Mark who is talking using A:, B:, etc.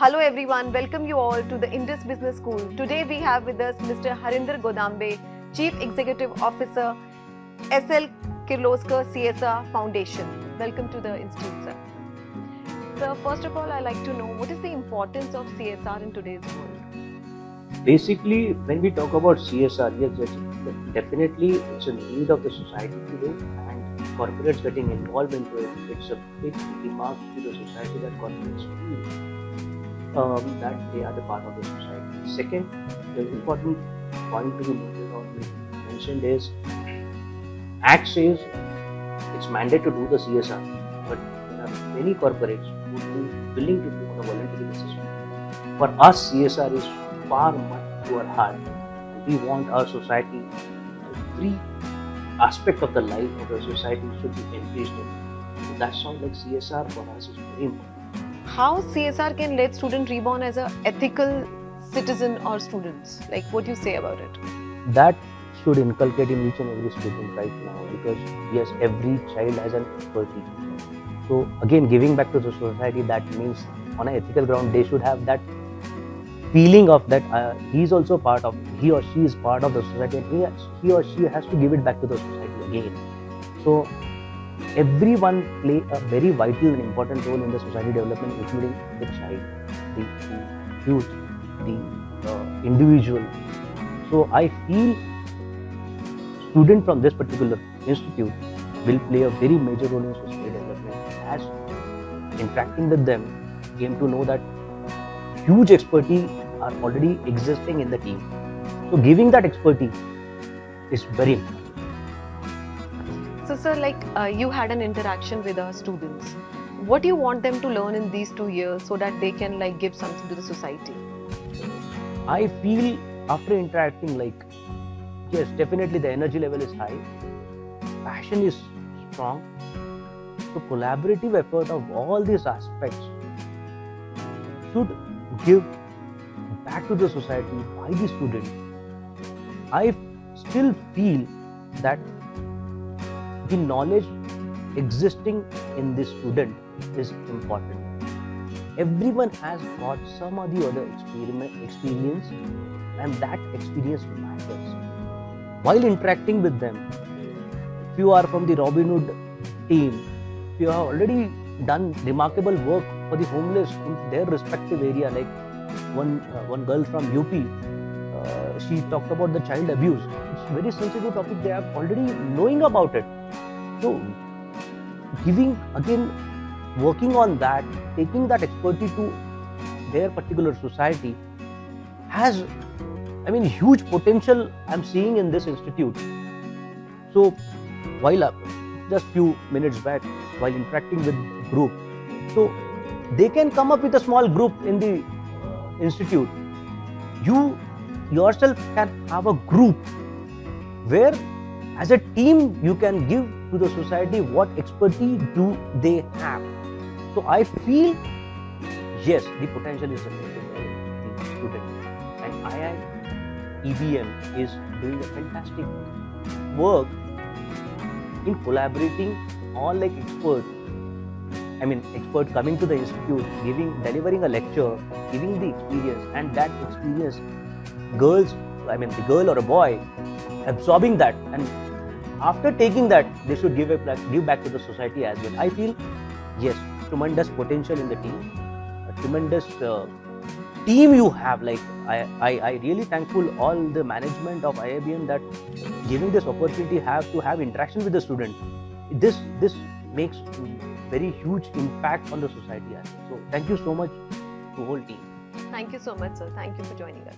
A: Hello everyone, welcome you all to the Indus Business School. Today we have with us Mr. Harendra Godambe, Chief Executive Officer, SL Kirloskar CSR Foundation. Welcome to the institute, sir. Sir, first of all, I'd like to know what is the importance of CSR in today's world?
B: Basically, when we talk about CSR, yes, definitely it's a need of the society today, and corporates getting involved into it. It's a big remark to the society that corporates feel that they are the part of the society. Second, the important point to be noted or mentioned is, Act says it's mandated to do the CSR, but there are many corporates who are willing to do on a voluntary basis. For us, CSR is far much to our heart. We want our society, every aspect of the life of the society should be enriched in. So that sounds like CSR for us is very important.
A: How CSR can let students reborn as an ethical citizen or students? Like, what do you say about it?
B: That should inculcate in each and every student right now, because yes, every child has an expertise. So again, giving back to the society, that means on an ethical ground they should have that feeling of that he or she is part of the society, and he or she has to give it back to the society again. So everyone play a very vital and important role in the society development, including the child, the youth, the individual. So I feel student from this particular institute will play a very major role in society development. As interacting with them, came to know that huge expertise are already existing in the team. So giving that expertise is very important.
A: So, sir, you had an interaction with our students. What do you want them to learn in these 2 years so that they can give something to the society?
B: I feel after interacting, yes, definitely the energy level is high, passion is strong. So collaborative effort of all these aspects should give back to the society by the student. I still feel that the knowledge existing in the student is important. Everyone has got some or the other experience, and that experience matters. While interacting with them, if you are from the Robin Hood team, if you have already done remarkable work for the homeless in their respective area, like one girl from UP, she talked about the child abuse. It's a very sensitive topic. They are already knowing about it. So giving, again, working on that, taking that expertise to their particular society has, huge potential I'm seeing in this institute. So while just few minutes back, while interacting with group, so they can come up with a small group in the institute. You yourself can have a group where as a team you can give to the society what expertise do they have. So I feel, yes, the potential is there in the student, and EBM is doing a fantastic work in collaborating all expert coming to the institute, delivering a lecture, giving the experience, and that experience, the girl or a boy absorbing that, and after taking that, they should give back to the society as well. I feel, yes, tremendous potential in the team, a tremendous team you have. I really thankful all the management of IIBM that giving this opportunity to have interaction with the student. This makes very huge impact on the society as well. So thank you so much to whole team.
A: Thank you so much, sir. Thank you for joining us.